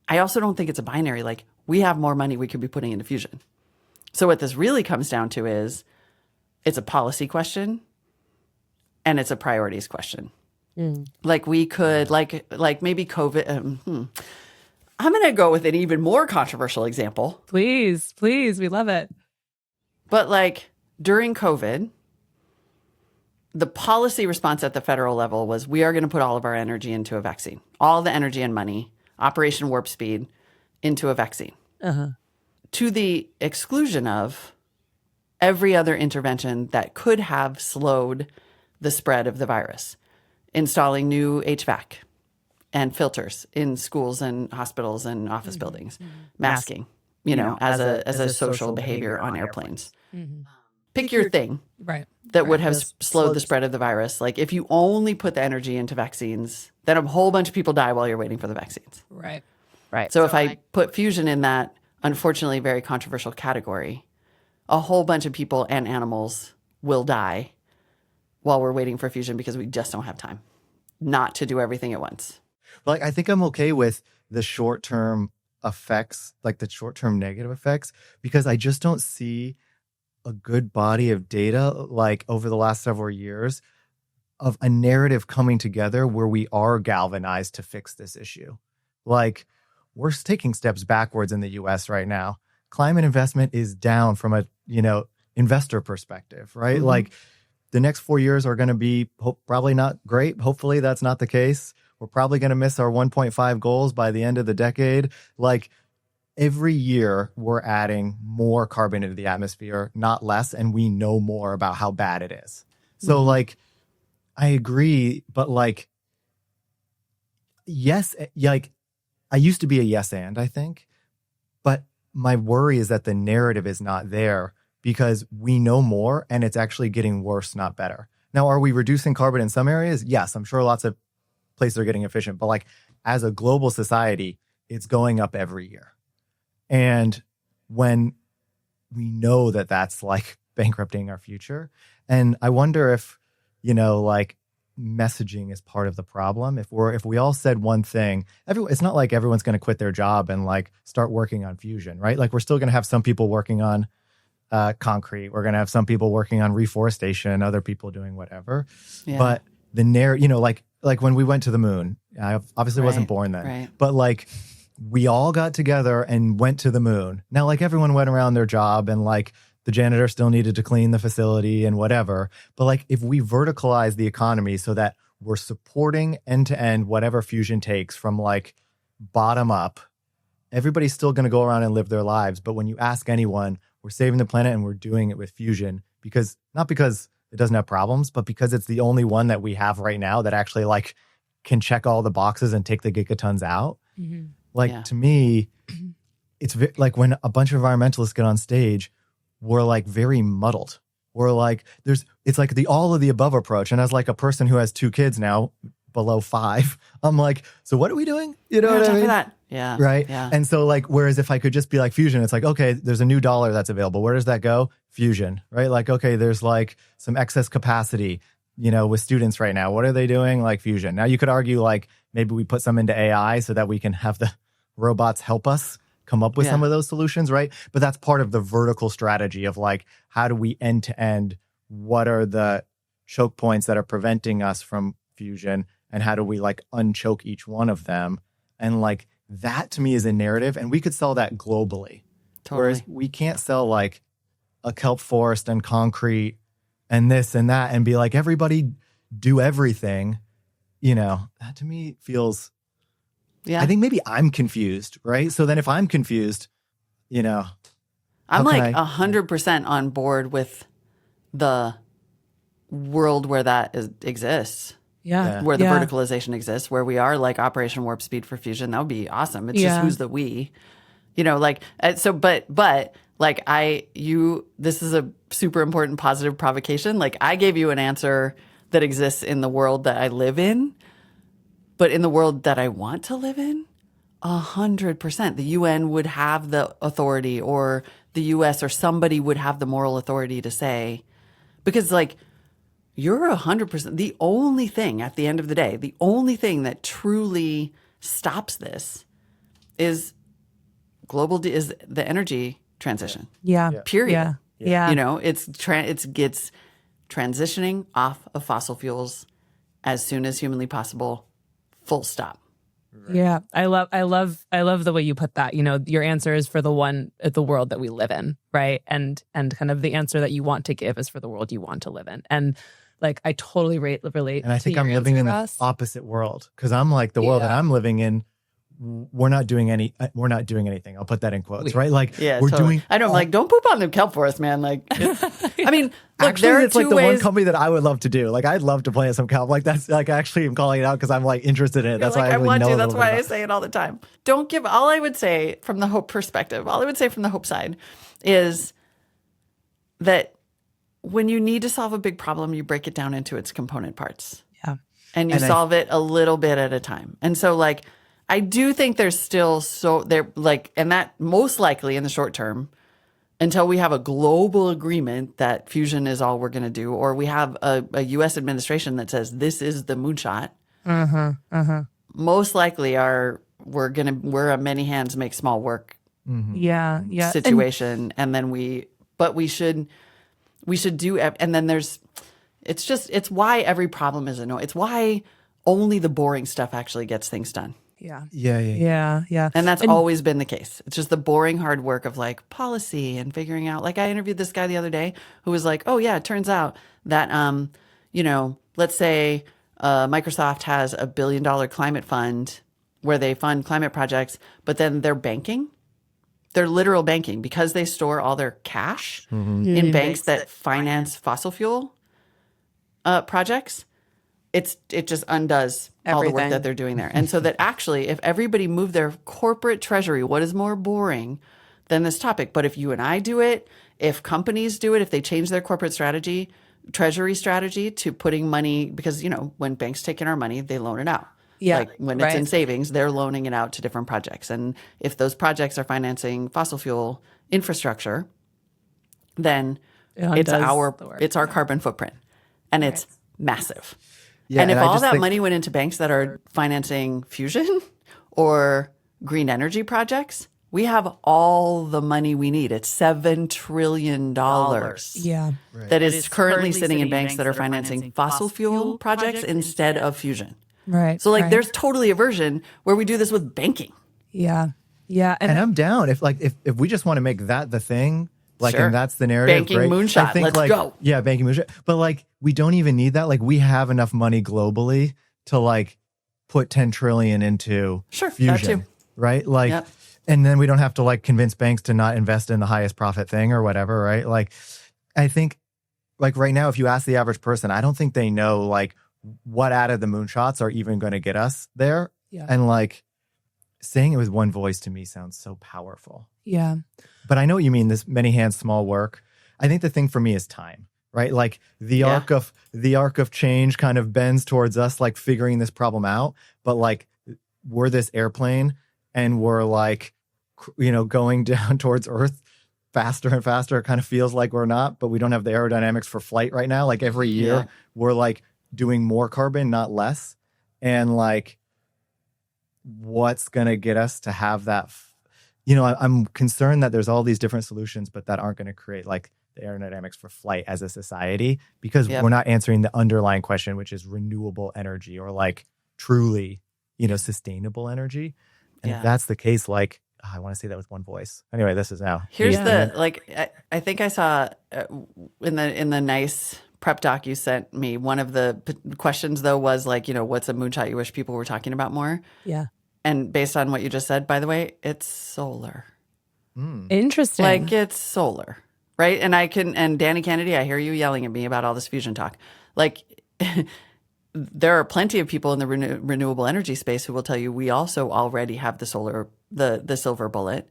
I also don't think it's a binary. Like we have more money we could be putting into fusion. So what this really comes down to is it's a policy question and it's a priorities question. Like we could, like maybe COVID. I'm going to go with an even more controversial example. Please, we love it. But like during COVID, the policy response at the federal level was we are going to put all of our energy into a vaccine, all the energy and money, Operation Warp Speed, into a vaccine, to the exclusion of every other intervention that could have slowed the spread of the virus. Installing new HVAC and filters in schools and hospitals and office buildings, masking, as a social behavior on airplanes. Pick your thing that would have slowed the spread of the virus. Like if you only put the energy into vaccines, then a whole bunch of people die while you're waiting for the vaccines. Right. Right. So if I put fusion in that, unfortunately, very controversial category, a whole bunch of people and animals will die while we're waiting for fusion because we just don't have time not to do everything at once. Like, I think I'm okay with the short-term effects, like the short-term negative effects, because I just don't see a good body of data, like over the last several years, of a narrative coming together where we are galvanized to fix this issue. Like, we're taking steps backwards in the US right now. Climate investment is down from a, investor perspective, right? Mm-hmm. Like, the next 4 years are going to be probably not great. Hopefully that's not the case. We're probably going to miss our 1.5 goals by the end of the decade. Like, every year we're adding more carbon into the atmosphere, not less, and we know more about how bad it is. So like, I agree, but like, yes, like, I used to be a yes and, I think, but my worry is that the narrative is not there because we know more and it's actually getting worse, not better. Now, are we reducing carbon in some areas? Yes, I'm sure lots of places are getting efficient, but like, as a global society, it's going up every year. And when we know that that's like bankrupting our future, and I wonder if, like, messaging is part of the problem. If we all said one thing, it's not like everyone's going to quit their job and like start working on fusion, right? Like, we're still going to have some people working on concrete. We're going to have some people working on reforestation, other people doing whatever. Yeah. But the narrative, like when we went to the moon, I obviously wasn't born then, but like, we all got together and went to the moon. Now, like, everyone went around their job and like the janitor still needed to clean the facility and whatever. But like, if we verticalize the economy so that we're supporting end to end whatever fusion takes from like bottom up, everybody's still going to go around and live their lives. But when you ask anyone, we're saving the planet and we're doing it with fusion not because it doesn't have problems, but because it's the only one that we have right now that actually like can check all the boxes and take the gigatons out. Mm-hmm. Like, to me, it's like when a bunch of environmentalists get on stage, we're like very muddled. We're like, it's like the all of the above approach. And as like a person who has 2 kids now below 5, I'm like, so what are we doing? You know what I mean? That. Yeah. Right. Yeah. And so like, whereas if I could just be like fusion, it's like, okay, there's a new dollar that's available. Where does that go? Fusion, right? Like, okay, there's like some excess capacity, with students right now. What are they doing? Like, fusion. Now you could argue like, maybe we put some into AI so that we can have the robots help us come up with some of those solutions, right? But that's part of the vertical strategy of like, how do we end to end? What are the choke points that are preventing us from fusion? And how do we like unchoke each one of them? And like, that to me is a narrative, and we could sell that globally. Totally. Whereas we can't sell like a kelp forest and concrete and this and that and be like, everybody do everything. That to me feels, I think maybe I'm confused, right? So then if I'm confused, I'm like 100% on board with the world where that exists. Yeah. Where the verticalization exists, where we are like Operation Warp Speed for fusion. That would be awesome. It's just who's the we, but like this is a super important positive provocation. Like, I gave you an answer that exists in the world that I live in, but in the world that I want to live in, 100%. The UN would have the authority, or the US or somebody would have the moral authority to say, because like, you're 100%. The only thing at the end of the day, the only thing that truly stops this is is the energy transition. Yeah. Period. Yeah. It's transitioning off of fossil fuels as soon as humanly possible. Full stop. Right. Yeah. I love the way you put that. Your answer is for the world that we live in, right? And kind of the answer that you want to give is for the world you want to live in. And like, I totally relate. And I think I'm living in the opposite world, because I'm like, the world that I'm living in, we're not doing anything. I'll put that in quotes, right? Like, we're doing. I don't like, don't poop on the kelp forest, man. Like, I mean, look, actually, it's like the one company that I would love to do. Like, I'd love to plant some kelp. Like, that's like, actually, I'm calling it out because I'm like interested in it. That's why I want to. That's why I say it all the time. All I would say from the hope perspective, all I would say from the hope side is that when you need to solve a big problem, you break it down into its component parts. Yeah. And you solve it a little bit at a time. And so like, I do think there's still and that most likely in the short term, until we have a global agreement that fusion is all we're going to do, or we have a U.S. administration that says this is the moonshot. Most likely we're a many hands make small work situation, and then we should do, and then it's why every problem is annoying. It's why only the boring stuff actually gets things done. Yeah. And that's always been the case. It's just the boring hard work of like policy and figuring out. Like I interviewed this guy the other day who was like, oh yeah, it turns out that let's say Microsoft has $1 billion climate fund where they fund climate projects, but then they're banking. They're literal banking because they store all their cash in banks that finance fossil fuel projects. It just undoes all the work that they're doing there. And so that actually, if everybody moved their corporate treasury, what is more boring than this topic? But if you and I do it, if companies do it, if they change their corporate treasury strategy to putting money, because, when banks take in our money, they loan it out. Yeah, like when it's in savings, they're loaning it out to different projects. And if those projects are financing fossil fuel infrastructure, then it's our carbon footprint. And it's massive. Yeah, and if all that money went into banks that are financing fusion or green energy projects, we have all the money we need. It's $7 trillion. Yeah. That is currently sitting in banks that are financing fossil fuel projects instead of fusion. Right. So there's totally a version where we do this with banking. Yeah. Yeah. And I'm down if we just want to make that the thing. And that's the narrative. Banking moonshot. I think, let's go. Yeah, banking moonshot. But we don't even need that. We have enough money globally to put 10 trillion into fusion. That too. Right? And then we don't have to convince banks to not invest in the highest profit thing or whatever, right? I think right now, if you ask the average person, I don't think they know what out of the moonshots are even going to get us there. Yeah. And saying it with one voice to me sounds so powerful. Yeah. But I know what you mean, this many hands, small work. I think the thing for me is time, right? The arc of change kind of bends towards us, figuring this problem out. But we're this airplane and we're going down towards Earth faster and faster. It kind of feels like we're not, but we don't have the aerodynamics for flight right now. Every year we're doing more carbon, not less. And what's going to get us to have that I'm concerned that there's all these different solutions, but that aren't going to create the aerodynamics for flight as a society because we're not answering the underlying question, which is renewable energy or truly, sustainable energy. And if that's the case, I want to say that with one voice. Anyway, this is now. Here's I think I saw in the nice prep doc you sent me, one of the questions though was what's a moonshot you wish people were talking about more? Yeah. And based on what you just said, by the way, it's solar. Interesting. It's solar, right? And Danny Kennedy, I hear you yelling at me about all this fusion talk. There are plenty of people in the renewable energy space who will tell you we also already have the solar, the silver bullet,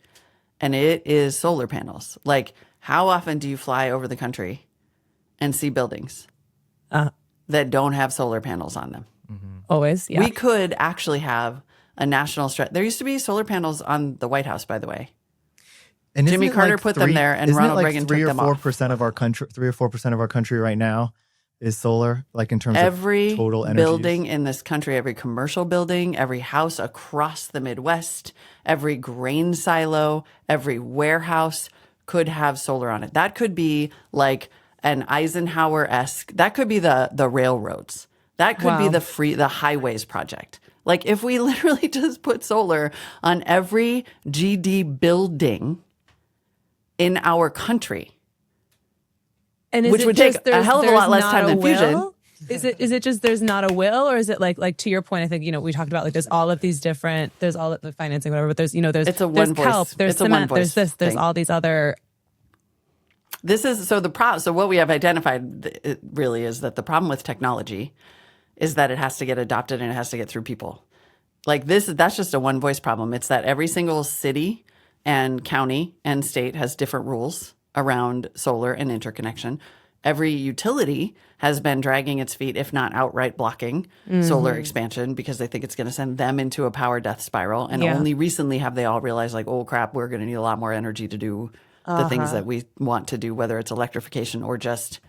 and it is solar panels. How often do you fly over the country and see buildings that don't have solar panels on them? Mm-hmm. Always, yeah. We could actually have a national There used to be solar panels on the White House, by the way. And Jimmy Carter put them there, and Ronald Reagan took them off. 3 or 4% of our country right now is solar, in terms of total energy. Every building in this country, every commercial building, every house across the Midwest, every grain silo, every warehouse could have solar on it. That could be an Eisenhower-esque. That could be the railroads. That could be the highways project. If we literally just put solar on every GD building in our country, and which would take a hell of a lot less time than fusion. Is it just there's not a will, or is it to your point? I think we talked about there's all of these different, there's all of the financing, whatever. But there's there's Kelp, there's cement, there's this, there's all these other. This is so the problem. So what we have identified really is that the problem with technology is that it has to get adopted and it has to get through people. That's just a one voice problem. It's that every single city and county and state has different rules around solar and interconnection. every utility has been dragging its feet, if not outright blocking solar expansion, because they think it's going to send them into a power death spiral. And only recently have they all realized, like, oh crap, we're going to need a lot more energy to do the things that we want to do, whether it's electrification or just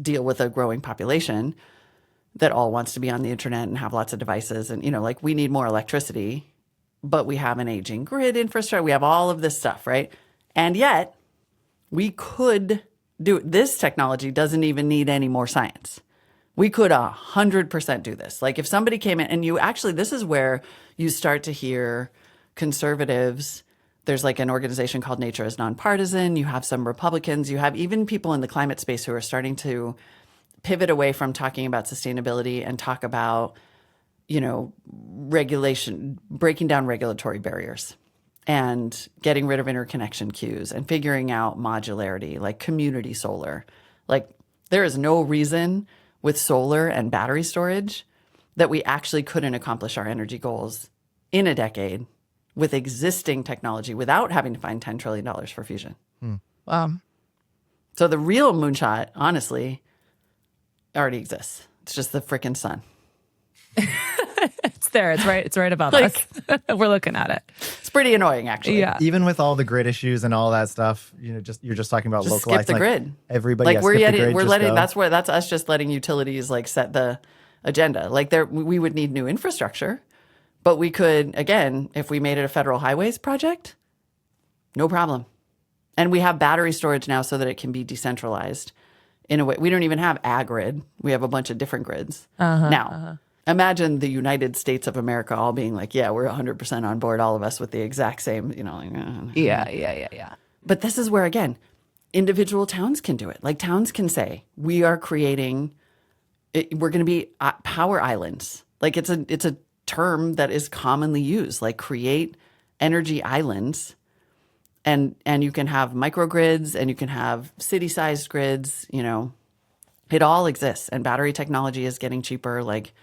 deal with a growing population that all wants to be on the internet and have lots of devices. And, like, we need more electricity, but we have an aging grid infrastructure. We have all of this stuff, right? And yet we could do this. Technology doesn't even need any more science. We could 100% do this. Like, if somebody came in and this is where you start to hear conservatives. There's like an organization called Nature is Nonpartisan. You have some Republicans. You have even people in the climate space who are starting to pivot away from talking about sustainability and talk about, regulation, breaking down regulatory barriers and getting rid of interconnection queues and figuring out modularity, like community solar. Like, there is no reason with solar and battery storage that we actually couldn't accomplish our energy goals in a decade with existing technology without having to find $10 trillion for fusion. Wow. So the real moonshot, honestly, already exists. It's just the frickin' sun. It's there. It's right above us. We're looking at it. It's pretty annoying, actually. Yeah. Even with all the grid issues and all that stuff, you're just talking about Just localizing. skip the grid. Everybody, like, that's us just letting utilities like set the agenda. Like, we would need new infrastructure, but we could, again, if we made it a federal highways project, no problem. And we have battery storage now so that it can be decentralized in a way. We don't even have a grid. We have a bunch of different grids. Imagine the United States of America all being like, yeah, we're 100% on board, all of us with the exact same, Yeah. But this is where, again, individual towns can do it. Like, towns can say, we are creating, we're going to be power islands. Like, it's a term that is commonly used, like, create energy islands. And you can have microgrids and you can have city-sized grids, it all exists. And battery technology is getting cheaper. Like,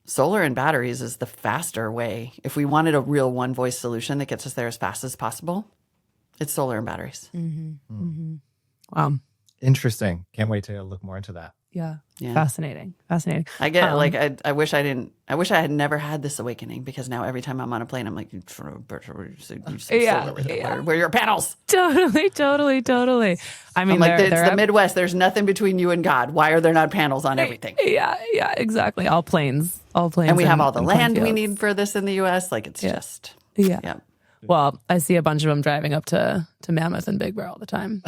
solar and batteries is the faster way. If we wanted a real one-voice solution that gets us there as fast as possible, it's solar and batteries. Wow. Interesting. Can't wait to look more into that. Yeah. Fascinating. I get it. Like, I wish I had never had this awakening, because now every time I'm on a plane, I'm like, where are your panels? Totally. I mean, it's the Midwest. There's nothing between you and God. Why are there not panels on everything? Yeah, exactly. All planes. And we have all the land we need for this in the U.S. Like, it's just. Yeah. Well, I see a bunch of them driving up to Mammoth and Big Bear all the time,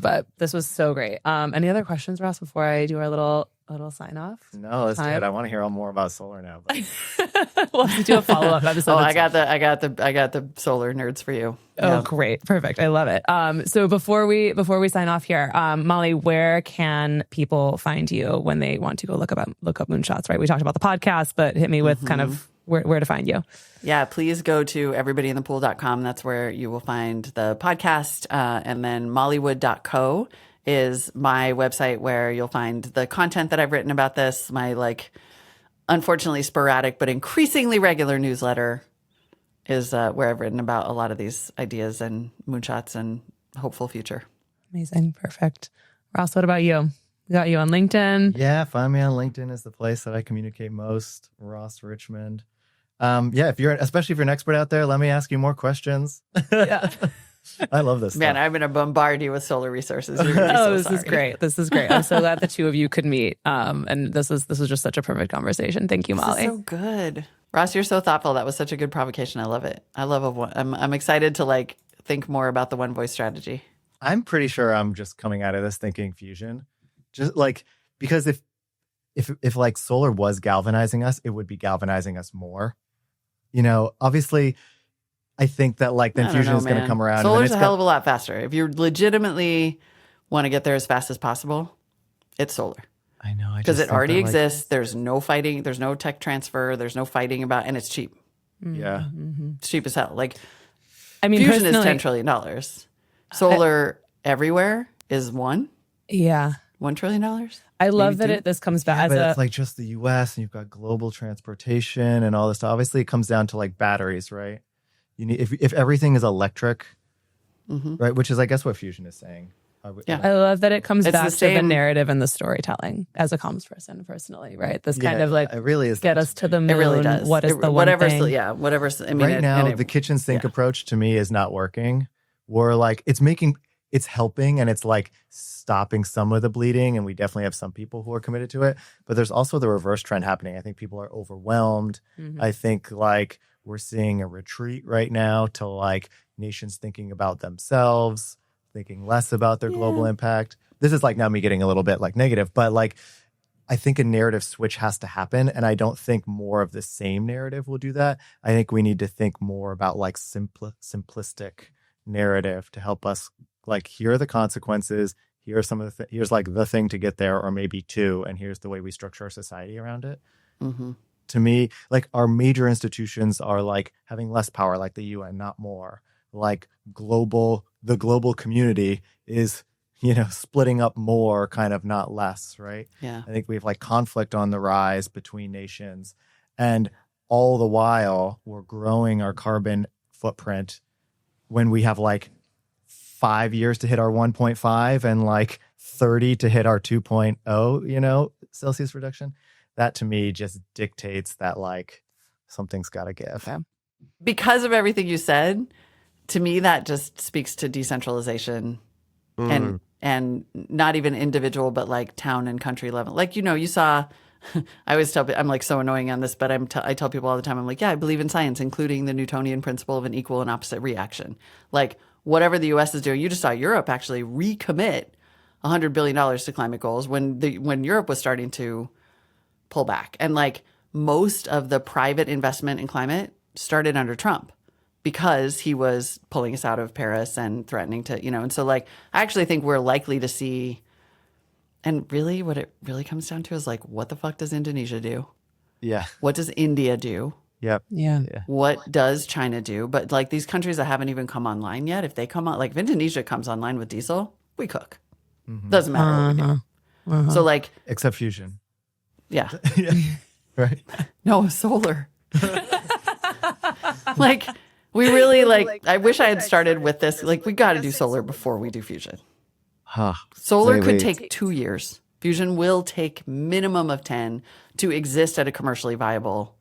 but this was so great. Any other questions, Ross, before I do our little sign off? No, let's do it. I want to hear all more about solar now. But... We'll have to do a follow-up episode. I got the solar nerds for you. Oh, great. Perfect. I love it. So before we sign off here, Molly, where can people find you when they want to go look up Moonshots, right? We talked about the podcast, but hit me with kind of where to find you. Yeah, please go to everybodyinthepool.com. That's where you will find the podcast. And then mollywood.co is my website where you'll find the content that I've written about this, my unfortunately sporadic but increasingly regular newsletter is where I've written about a lot of these ideas and moonshots and hopeful future. Amazing. Perfect. Ross, what about you? We got you on LinkedIn. Yeah, find me on LinkedIn is the place that I communicate most. Ross Richmond. Especially if you're an expert out there, let me ask you more questions. Yeah. I love this Man, stuff. I'm going to bombard you with solar resources. This is great. This is great. I'm so glad the two of you could meet. And this was just such a perfect conversation. Thank you, Molly. This is so good. Ross, you're so thoughtful. That was such a good provocation. I love it. I'm excited to think more about the one voice strategy. I'm pretty sure I'm just coming out of this thinking fusion. Just because if solar was galvanizing us, it would be galvanizing us more. Obviously, I think that then fusion is going to come around. Solar's a hell of a lot faster. If you legitimately want to get there as fast as possible, it's solar. I know. Because it already exists. There's no fighting. There's no tech transfer. There's no fighting about, and it's cheap. Yeah. It's cheap as hell. Fusion is $10 trillion. Solar everywhere is $1 trillion. I love that this comes back as it's just the U.S. and you've got global transportation and all this stuff. Obviously, it comes down to batteries, right? You need if everything is electric, right? Which is, I guess, what fusion is saying. Yeah. I love that it comes It's back the to the same- narrative and the storytelling as a comms person personally, right? This kind of like it really is get us to the moon. It really does. What is the one whatever's thing? whatever's. I mean, right now, the kitchen sink approach to me is not working. We're like, it's helping and it's like stopping some of the bleeding. And we definitely have some people who are committed to it. But there's also the reverse trend happening. I think people are overwhelmed. Mhm. I think like we're seeing a retreat right now to like nations thinking about themselves, thinking less about their global impact. This is like now me getting a little bit like negative, but like I think a narrative switch has to happen. And I don't think more of the same narrative will do that. I think we need to think more about like simplistic narrative to help us like, here are the consequences. Here are some of the here's like the thing to get there, or maybe two, and here's the way we structure our society around it. Mm-hmm. To me, like our major institutions are like having less power, like the UN, not more. Like the global community is, splitting up more, kind of not less, right? Yeah. I think we have like conflict on the rise between nations, and all the while we're growing our carbon footprint when we have like 5 years to hit our 1.5 and like 30 to hit our 2.0, Celsius reduction. That to me just dictates that like something's got to give. Okay. Because of everything you said, to me that just speaks to decentralization and not even individual, but like town and country level. Like, you saw, I always tell, I'm like so annoying on this, but I tell people all the time, I'm like, yeah, I believe in science, including the Newtonian principle of an equal and opposite reaction. Like whatever the US is doing, you just saw Europe actually recommit $100 billion to climate goals when Europe was starting to pull back. And like most of the private investment in climate started under Trump because he was pulling us out of Paris and threatening to, and so like, I actually think we're likely to see, and really what it really comes down to is like, what the fuck does Indonesia do? Yeah. What does India do? Yep. Yeah. What does China do? But like these countries that haven't even come online yet, if they come on, like if Indonesia comes online with diesel, we cook. Doesn't matter what we do. So like, Except fusion. yeah. Yeah. Right. No, solar. Like we really like, I wish I had started with this. Like we got to do solar before we do fusion. Huh. Solar Wait, could wait. take 2 years. Fusion will take minimum of 10 to exist at a commercially viable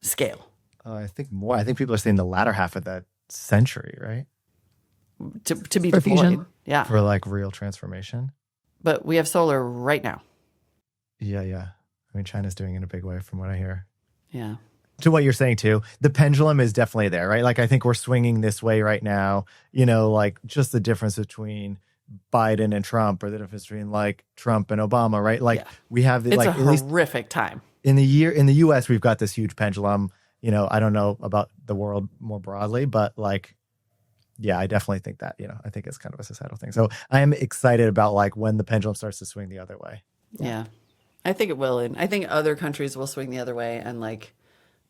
scale. I think more. I think people are saying the latter half of that century, right? To be For deployed. fusion? Yeah. For like real transformation. But we have solar right now. Yeah. I mean, China's doing it in a big way from what I hear. Yeah. To what you're saying too, the pendulum is definitely there, right? Like I think we're swinging this way right now, like just the difference between Biden and Trump, or the difference between like Trump and Obama, right? Like we have It's like a at least horrific time. in the US, we've got this huge pendulum. I don't know about the world more broadly, but like, yeah, I definitely think that, I think it's kind of a societal thing. So I am excited about like when the pendulum starts to swing the other way. Yeah. I think it will. And I think other countries will swing the other way, and like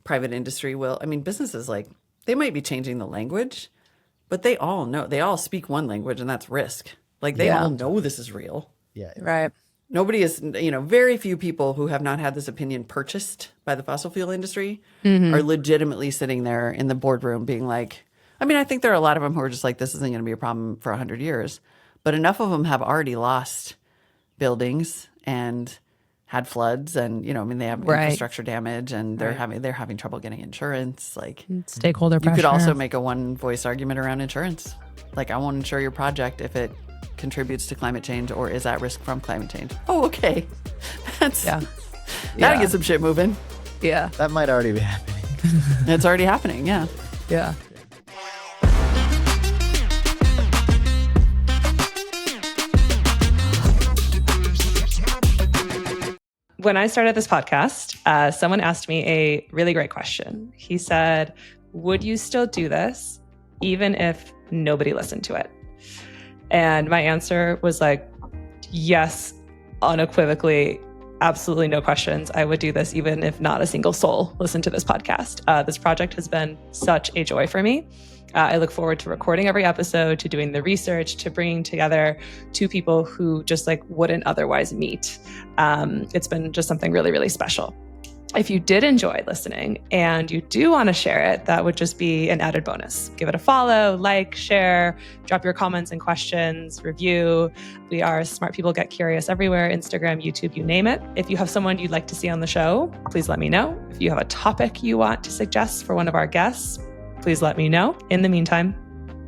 private industry will. I mean, businesses, like they might be changing the language, but they all speak one language, and that's risk. Like they all know this is real. Yeah. Right. Nobody is, very few people who have not had this opinion purchased by the fossil fuel industry are legitimately sitting there in the boardroom being like, I mean, I think there are a lot of them who are just like, this isn't going to be a problem for 100 years. But enough of them have already lost buildings and had floods, and they have infrastructure damage, and they're having trouble getting insurance. Like Stakeholder you pressure. could also make a one voice argument around insurance. Like I won't insure your project if it contributes to climate change or is at risk from climate change. Oh, okay. That's gotta get some shit moving. Yeah. That might already be happening. It's already happening. Yeah. Yeah. When I started this podcast, someone asked me a really great question. He said, would you still do this even if nobody listened to it? And my answer was like, yes, unequivocally, absolutely no questions. I would do this even if not a single soul listened to this podcast. This project has been such a joy for me. I look forward to recording every episode, to doing the research, to bringing together two people who just like wouldn't otherwise meet. It's been just something really, really special. If you did enjoy listening and you do want to share it, that would just be an added bonus. Give it a follow, like, share, drop your comments and questions, review. We are Smart People Get Curious everywhere, Instagram, YouTube, you name it. If you have someone you'd like to see on the show, please let me know. If you have a topic you want to suggest for one of our guests, please let me know. In the meantime,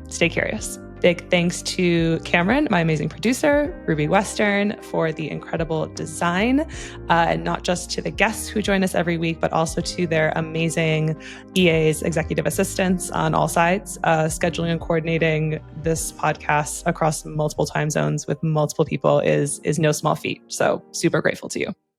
stay curious. Big thanks to Cameron, my amazing producer, Ruby Western, for the incredible design, and not just to the guests who join us every week, but also to their amazing EAs, executive assistants on all sides, scheduling and coordinating this podcast across multiple time zones with multiple people is no small feat. So super grateful to you.